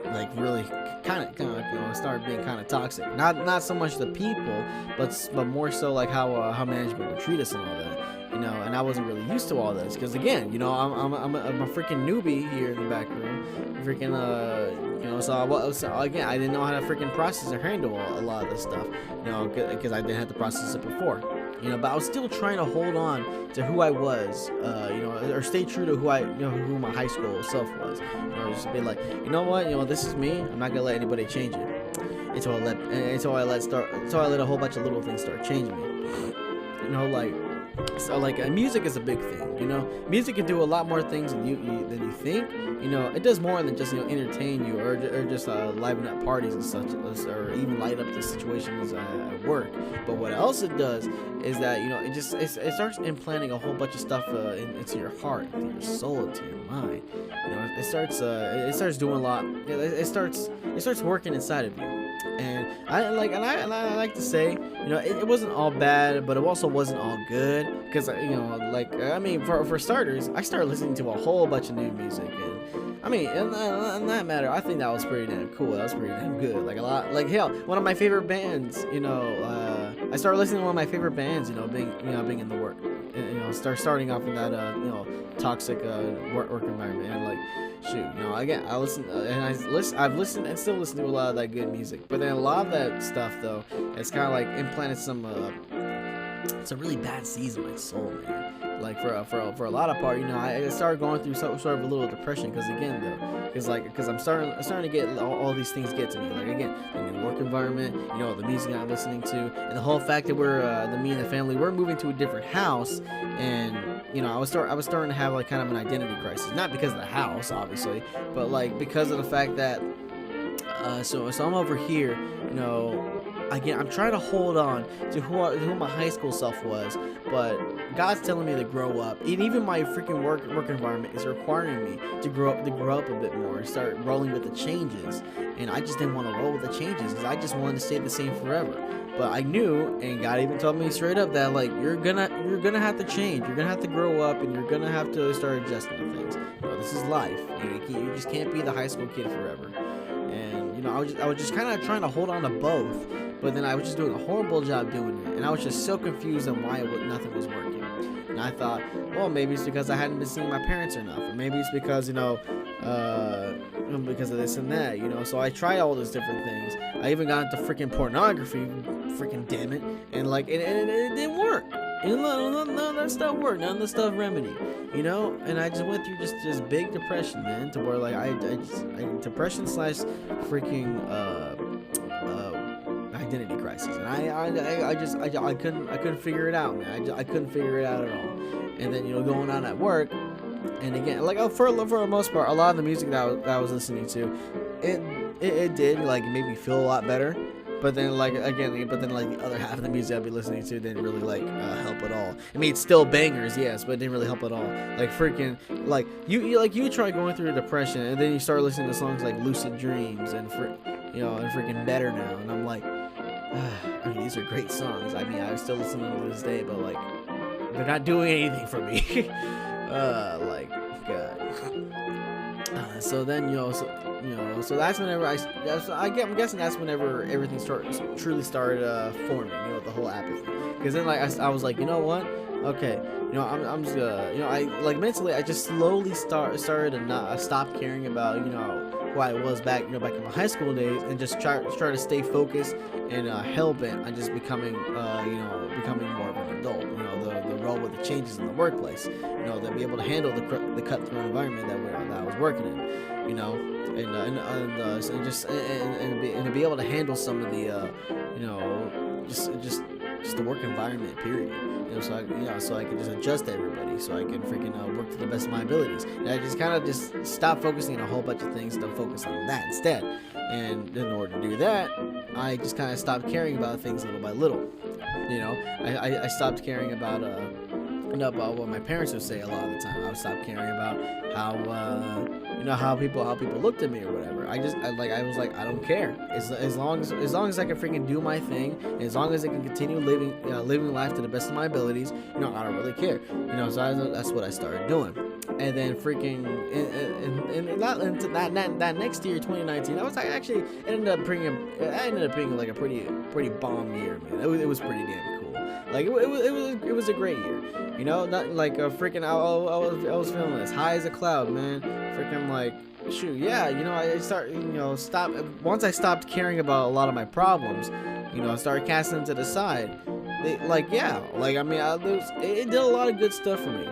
like really kind of you know, started being kind of toxic. Not so much the people, but more so like how management would treat us and all that. You know, and I wasn't really used to all this because, again, you know, I'm a freaking newbie here in the back room, freaking you know, so again, I didn't know how to freaking process or handle a lot of this stuff, you know, because I didn't have to process it before, you know, but I was still trying to hold on to who I was, you know, or stay true to who my high school self was, you know, just be like, you know what, you know, this is me. I'm not gonna let anybody change it until I let a whole bunch of little things start changing me, you know, like. So, like, music is a big thing, you know. Music can do a lot more things than you think. You know, it does more than just, you know, entertain you or just liven up parties and such, or even light up the situations at work. But what else it does is that, you know, it starts implanting a whole bunch of stuff into your heart, into your soul, into your mind. You know, it starts doing a lot. It starts working inside of you. And I like to say, you know, it wasn't all bad, but it also wasn't all good, because, you know, like, I mean, for starters, I started listening to a whole bunch of new music, and I mean, in that matter, I think that was pretty damn cool. That was pretty damn good. Like, a lot, like, hell, one of my favorite bands, you know, I started listening to one of my favorite bands, you know, being in the work, and, you know, starting off in that you know, toxic work environment, and, like, shoot, you know, again, I've listened and still listen to a lot of that good music, but then a lot of that stuff, though, it's kind of like implanted some really bad seeds in my soul, man. Like, for a lot of part, you know, I started going through sort of a little depression, because I'm starting to get all these things get to me, like, again, the new work environment, you know, the music I'm listening to, and the whole fact that me and the family, we're moving to a different house, and, you know, I was starting to have, like, kind of an identity crisis, not because of the house, obviously, but, like, because of the fact that so I'm over here, you know. Again, I'm trying to hold on to who my high school self was, but God's telling me to grow up. And even my freaking work environment is requiring me to grow up a bit more and start rolling with the changes. And I just didn't want to roll with the changes because I just wanted to stay the same forever. But I knew, and God even told me straight up that, like, you're gonna have to change. You're gonna have to grow up, and you're gonna have to start adjusting to things. You know, this is life. You just can't be the high school kid forever. And, you know, I was just kind of trying to hold on to both. But then I was just doing a horrible job doing it, and I was just so confused on why nothing was working. And I thought, well, maybe it's because I hadn't been seeing my parents enough, or maybe it's because, you know, because of this and that, you know. So I tried all these different things. I even got into freaking pornography, freaking damn it, and, like, it didn't work. And none of that stuff worked. None of the stuff remedied, you know. And I just went through just big depression, man, to where, like, I depression / freaking identity crisis, and I couldn't figure it out, man. I couldn't figure it out at all. And then, you know, going on at work, and again, like, for the most part, a lot of the music that I was listening to, it did, like, make me feel a lot better. but then like again, but then like the other half of the music I'd be listening to didn't really like help at all. I mean, it's still bangers, yes, but it didn't really help at all. Like freaking, like you try going through a depression, and then you start listening to songs like Lucid Dreams and and freaking Better Now, and I'm like, I mean, these are great songs. I mean, I still listen to them to this day, but like, they're not doing anything for me. Like, God. So then, so that's whenever I'm guessing that's whenever everything truly started forming, the whole apathy. Because then, like, I was like, you know what? Okay, I'm just gonna, I like mentally, I just slowly started to not stop caring about, who I was back in my high school days, and just try to stay focused and hell bent on just becoming more of an adult. The role with the changes in the workplace. To be able to handle the cutthroat environment that I was working in. And to be able to handle some of the just the work environment, period. So I can just adjust to everybody, so I can freaking work to the best of my abilities. And I just kind of just stop focusing on a whole bunch of things to focus on that instead. And in order to do that, I just kind of stopped caring about things little by little. I stopped caring about what my parents would say a lot of the time. I would stop caring about how people looked at me or whatever. I was like, I don't care. As long as I can freaking do my thing, and as long as I can continue living life to the best of my abilities, I don't really care. So that's what I started doing. And then freaking that next year, 2019, that was actually ended up being like a pretty bomb year, man. It was pretty damn cool. Like it was a great year. Not like a freaking. I was feeling as high as a cloud, man. Freaking like, shoot, yeah. Once I stopped caring about a lot of my problems, I started casting them to the side. It did a lot of good stuff for me.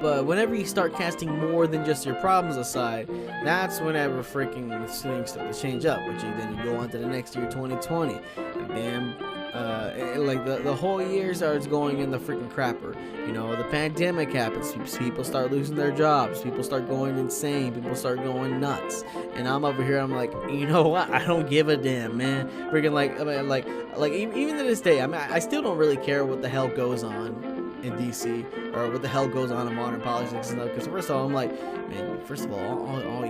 But whenever you start casting more than just your problems aside, that's whenever freaking things start to change up. Then you go on to the next year, 2020, and damn. The whole year starts going in the freaking crapper. The pandemic happens. People start losing their jobs. People start going insane. People start going nuts. And I'm over here. I'm like, you know what? I don't give a damn, man. Freaking even to this day, I still don't really care what the hell goes on in DC or what the hell goes on in modern politics and stuff. Because first of all, I'm like, man. First of all all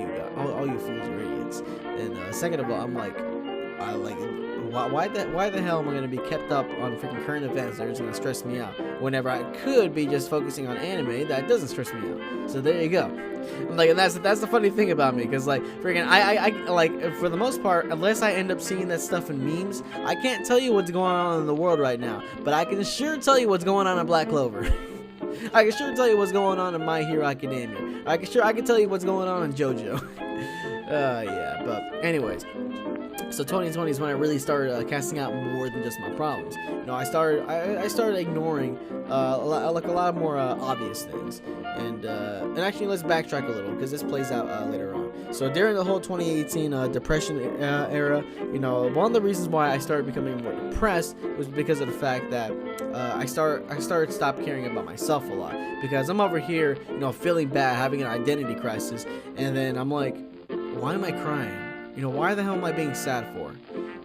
you fools are idiots. And second of all, I'm like, why the hell am I going to be kept up on freaking current events that are just going to stress me out whenever I could be just focusing on anime that doesn't stress me out? So there you go. And that's the funny thing about me, because freaking I for the most part, unless I end up seeing that stuff in memes, I can't tell you what's going on in the world right now, but I can sure tell you what's going on in Black Clover. I can sure tell you what's going on in My Hero Academia. I can tell you what's going on in JoJo. Yeah, but anyways. So 2020 is when I really started casting out more than just my problems. I started ignoring a lot more obvious things. And actually, let's backtrack a little, because this plays out later on. So during the whole 2018 depression era, one of the reasons why I started becoming more depressed was because of the fact that I started stop caring about myself a lot, because I'm over here, feeling bad, having an identity crisis, and then I'm like, why am I crying? Why the hell am I being sad for?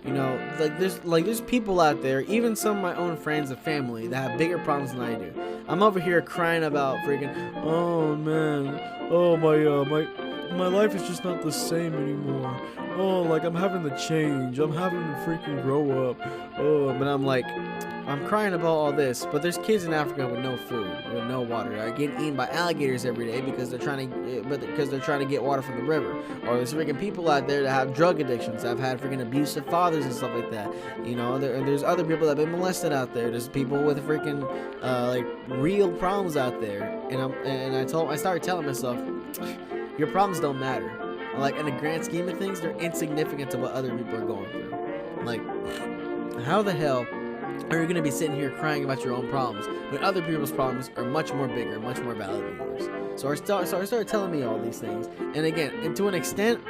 There's people out there, even some of my own friends and family, that have bigger problems than I do. I'm over here crying about freaking, oh man, oh my life is just not the same anymore. Oh, I'm having to change. I'm having to freaking grow up. Oh, but I'm crying about all this, but there's kids in Africa with no food, with no water, are getting eaten by alligators every day because they're trying to get water from the river. Or there's freaking people out there that have drug addictions, that have had freaking abusive fathers and stuff like that. There's other people that have been molested out there. There's people with freaking real problems out there. And I started telling myself, your problems don't matter. In the grand scheme of things, they're insignificant to what other people are going through. How the hell are you going to be sitting here crying about your own problems when other people's problems are much more bigger, much more valid than yours? So I started telling me all these things, and again, and to an extent,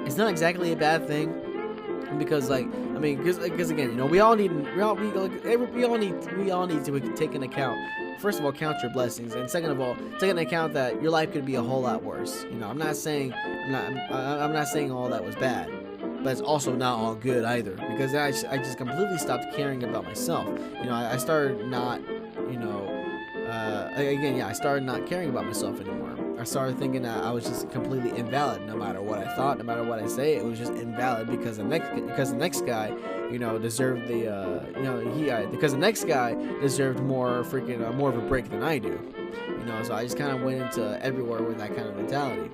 it's not exactly a bad thing, because because again, we all need to take into account. First of all, count your blessings, and second of all, take into account that your life could be a whole lot worse. I'm not saying all that was bad. but it's also not all good either, because I just completely stopped caring about myself. You know, I started not, you know, again, yeah, I started not caring about myself anymore. I started thinking that I was just completely invalid. No matter what I thought, no matter what I say, it was just invalid because the next guy, you know, deserved the, you know, because the next guy deserved more freaking more of a break than I do. You know, so I just kind of went into everywhere with that kind of mentality.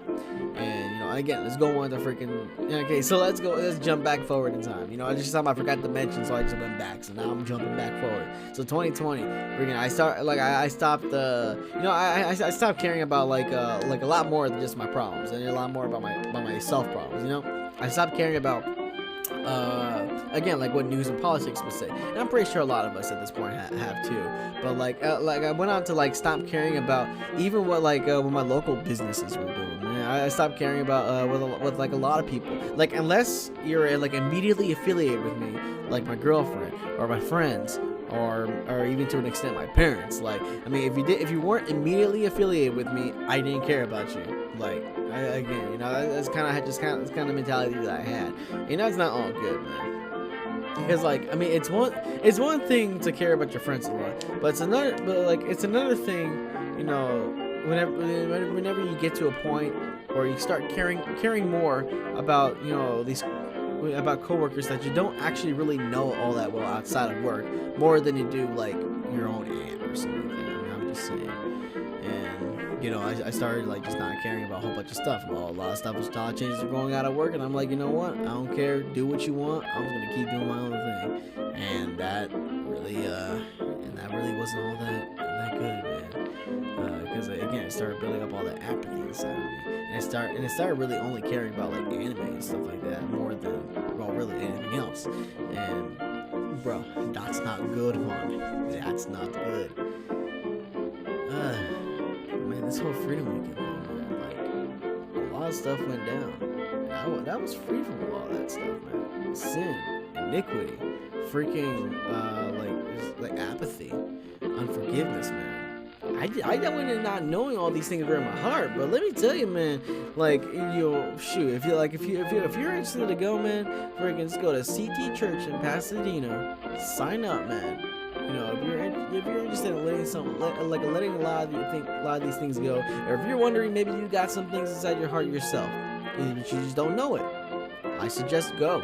And, you know, again, let's go on to freaking, okay, so let's jump back forward in time. You know, I just something I forgot to mention, so I just went back. So now I'm jumping back forward. So 2020, freaking, I stopped, you know, I stopped caring about like a lot more than just my problems, and a lot more about my self problems. You know, I stopped caring about again, like what news and politics would say, and I'm pretty sure a lot of us at this point have too. But like I went on to like stop caring about even what my local businesses were doing. Man, I stopped caring about with like a lot of people. Like unless you're like immediately affiliated with me, like my girlfriend or my friends, or even to an extent my parents. Like, I mean, if you weren't immediately affiliated with me, I didn't care about you. Like, again, you know, that's kind of mentality that I had. You know, it's not all good, man. Because like, I mean, it's one thing to care about your friends a lot, but it's another thing, you know, whenever you get to a point where you start caring more about, you know, about coworkers that you don't actually really know all that well outside of work, more than you do like your own aunt or something. I mean, I'm just saying. And you know, I started like just not caring about a whole bunch of stuff. Well, a lot of stuff was taught changes are going out of work, and I'm like, you know what? I don't care. Do what you want. I'm just gonna keep doing my own thing. And that really wasn't all that good, man. Because again, it started building up all that apathy inside of me, and it started really only caring about like anime and stuff like that more than, well, really anything else. And bro, that's not good, man. That's not good. Man, this whole freedom weekend thing, man, like a lot of stuff went down. That was free from a lot of that stuff, man. Sin, iniquity, freaking like apathy, unforgiveness, man. I went in not knowing all these things were in my heart, but let me tell you, man, like, shoot, if you're interested to go, man, freaking just go to CT Church in Pasadena, sign up, man. You know, if you're interested in letting a lot of these things go, or if you're wondering maybe you got some things inside your heart yourself, but you just don't know it, I suggest go.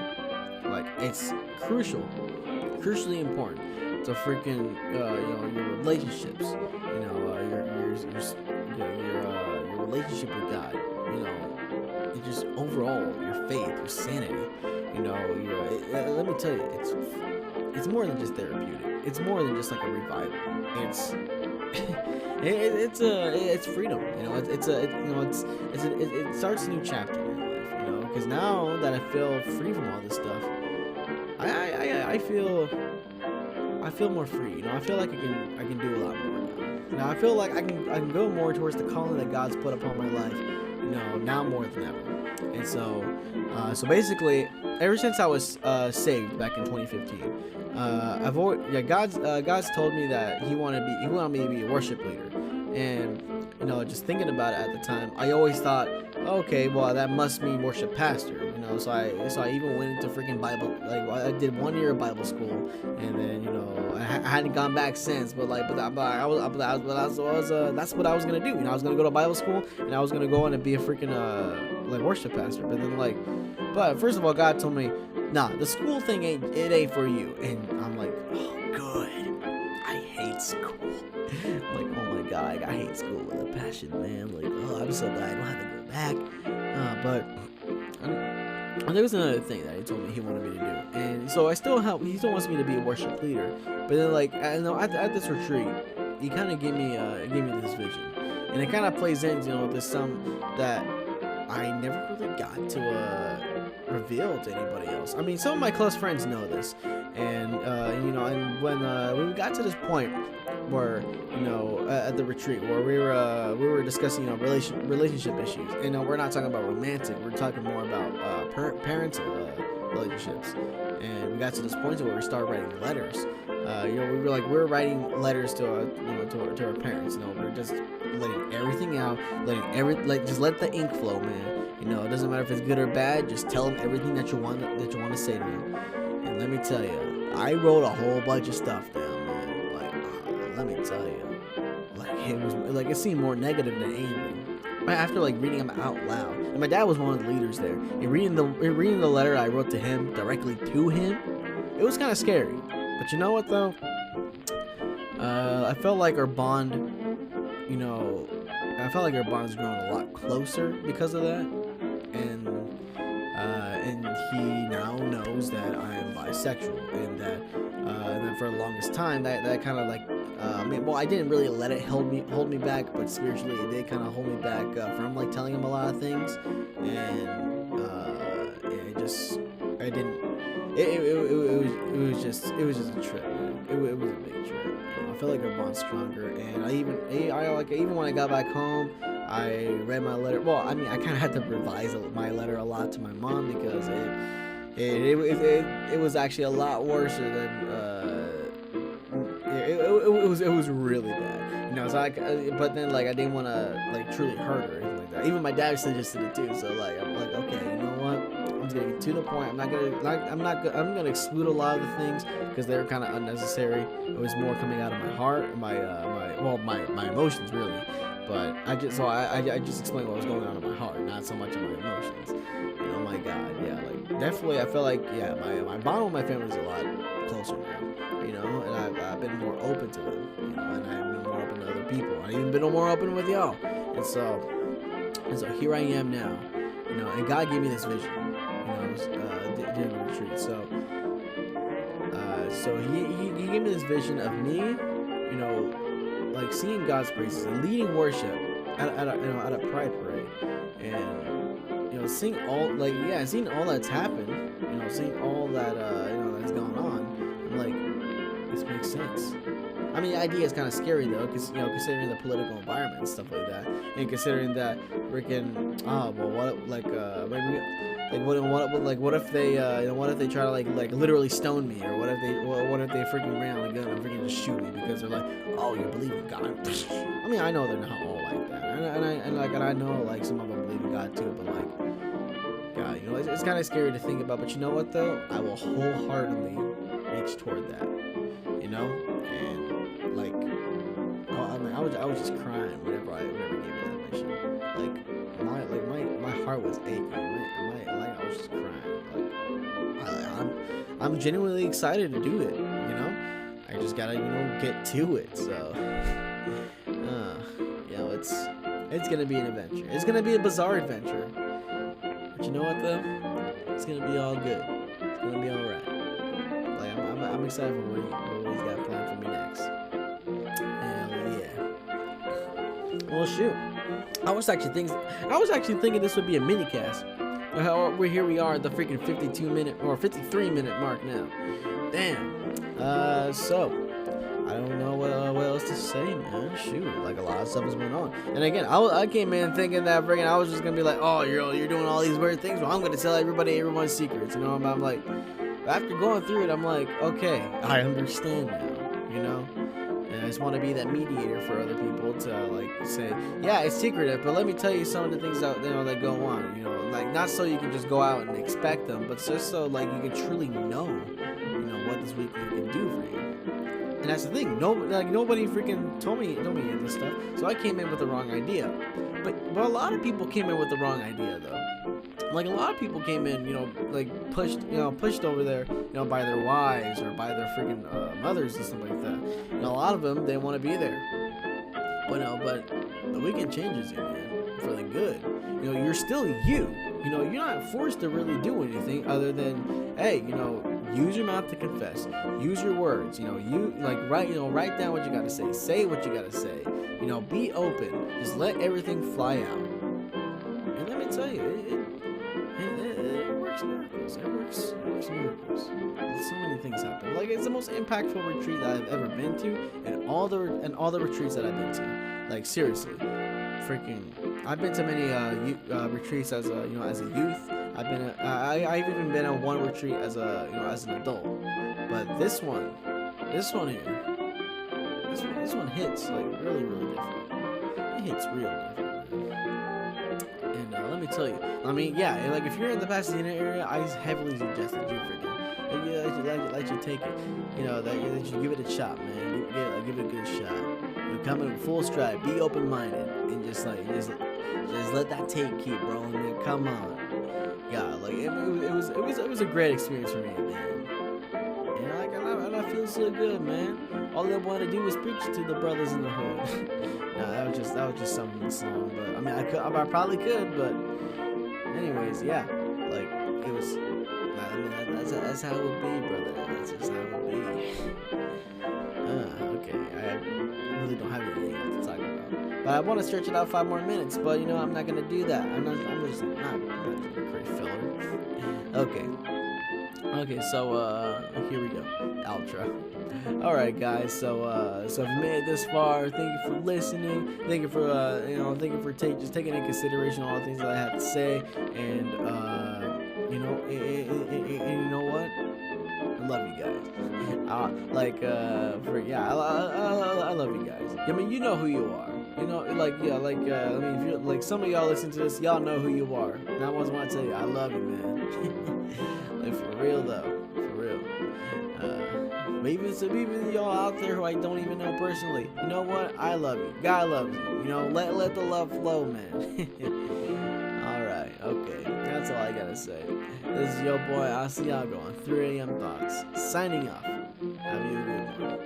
Like, it's crucially important to freaking your relationships, you know, your relationship with God, you know, and just overall your faith, your sanity, you know, let me tell you, it's more than just therapeutic. It's more than just like a revival. It's freedom, you know. It starts a new chapter in your life, you know. Because now that I feel free from all this stuff, I feel more free. You know, I feel like I can do a lot more now. You know, I feel like I can go more towards the calling that God's put upon my life. You know, now more than ever. And so basically, ever since I was saved back in 2015. God's told me that He wanted me to be a worship leader, and you know, just thinking about it at the time, I always thought, okay, well, that must mean worship pastor, you know. So I even went into freaking Bible, like I did 1 year of Bible school, and then you know I hadn't gone back since, that's what I was gonna do. You know, I was gonna go to Bible school, and I was gonna go on and be a freaking like worship pastor, but then but first of all, God told me, nah, the school thing ain't for you. And I'm like, oh, good. I hate school. Like, oh my God, I hate school with a passion, man. Like, oh, I'm so glad I don't have to go back. But there was another thing that He told me He wanted me to do, and so He still wants me to be a worship leader. But then, like, I know at this retreat, He kind of gave me this vision, and it kind of plays into, you know, this some that I never really got to reveal to anybody else. I mean, some of my close friends know this, and you know, and when we got to this point where, you know, at the retreat where we were discussing, you know, relationship issues, and we're not talking about romantic, we're talking more about parental relationships, and we got to this point where we started writing letters. We were writing letters to our, to our parents. We're just letting everything out, just let the ink flow, man. It doesn't matter if it's good or bad. Just tell them everything that you want to say to them. And let me tell you, I wrote a whole bunch of stuff down, man. Let me tell you, it seemed more negative than anything. After reading them out loud, and my dad was one of the leaders there. And reading the letter I wrote to him directly to him, it was kind of scary. But you know what though? I felt like our bond, has grown a lot closer because of that. And he now knows that I am bisexual, and that for the longest time that kind of I didn't really let it hold me back, but spiritually it did kind of hold me back from telling him a lot of things, and it was just a trip, man. It was a big trip. I felt like our bond's stronger, and I even when I got back home, I read my letter. Well, I kind of had to revise my letter a lot to my mom because it was actually a lot worse than it was really bad. So but then I didn't want to truly hurt her or anything like that. Even my dad suggested it too. So I'm like, okay, you know what? I'm just gonna get to the point. I'm gonna exclude a lot of the things because they're kind of unnecessary. It was more coming out of my heart, my emotions really. But I just explained what was going on in my heart, not so much in my emotions. Oh my God, yeah, definitely I feel my bond with my family is a lot closer now, and I've been more open to them, and I've been more open to other people. I've even been more open with y'all, and so here I am now, and God gave me this vision, during the retreat. So he gave me this vision of me, singing God's praises and leading worship at a pride parade, and seeing all seeing all that's happened, seeing all that that's going on. I'm like, this makes sense. The idea is kind of scary though, because considering the political environment and stuff like that, and considering that freaking what if they try to literally stone me, or what if they freaking ran on a gun and freaking just shoot me because they're like, oh, you believe in God? I know they're not all like that, and I know some of them believe in God too, but God, it's kind of scary to think about. But you know what though? I will wholeheartedly reach toward that, and I was just crying whenever I gave me that mission. My heart was aching. I was just crying. I'm genuinely excited to do it. I just gotta get to it. So it's gonna be an adventure. It's gonna be a bizarre adventure. But you know what though? It's gonna be all good. It's gonna be all right. I'm excited for what he's got planned for me next. Hell yeah. Well, shoot. I was actually thinking this would be a mini cast. Here we are at the freaking 52-minute or 53-minute mark now. Damn. So I don't know what else to say, man. Shoot, a lot of stuff has been on. And again, I came in thinking that freaking I was just gonna be like, oh, you're doing all these weird things. Well, I'm gonna tell everyone's secrets. I'm like, after going through it, I'm like, okay, I understand now. And I just want to be that mediator for other people to say, yeah, it's secretive, but let me tell you some of the things that that go on. Not so you can just go out and expect them, but just so you can truly know, what this weekend can do for you. And that's the thing. Nobody freaking told me this stuff, so I came in with the wrong idea. But a lot of people came in with the wrong idea though. A lot of people came in, pushed over there, by their wives or by their freaking mothers and stuff like that. And a lot of them, they want to be there. But the weekend changes you, man, for the good. You're still you. You're not forced to really do anything other than, hey, use your mouth to confess. Use your words. Write down what you gotta say. Say what you gotta say. Be open. Just let everything fly out. And let me tell you, it works miracles. It works miracles. So many things happen. It's the most impactful retreat that I've ever been to, and all the retreats that I've been to. Seriously, freaking, I've been to many retreats as a youth. I've even been on one retreat as a as an adult, but this one here, this one hits like really different. It hits real different, man. And let me tell you, I mean, yeah, like if you're in the Pasadena area, I heavily suggest that you freaking let you take it. You know that you give it a shot, man. Give it a good shot. You come in full stride, be open minded, and just let that tape keep rolling. Man. Come on, yeah, like it was a great experience for me, man. And I feel so good, man. All I wanted to do was preach to the brothers in the hood. Nah, that was just some song, but I mean, I probably could, but anyways, yeah, like it was. I mean, that's how it would be, brother. That's just how it would be. Okay, I really don't have anything else to talk about, but I want to stretch it out 5 more minutes. But you know, I'm not gonna do that. I'm just not gonna create filler. Okay, so here we go, outro. All right, guys. So if you made it this far, thank you for listening. Thank you for thank you for just taking into consideration all the things that I have to say. And you know what? I love you guys. I love you guys. I mean, you know who you are. You know, I mean, if you're like some of y'all listen to this, y'all know who you are. And I always want to tell you, I love you, man. Like for real though, for real. But even y'all out there who I don't even know personally, you know what? I love you. God loves you. You know, let the love flow, man. All right, okay. That's all I gotta say. This is your boy. I'll see y'all going. 3 a.m. Thoughts. Signing off. Have you a good one.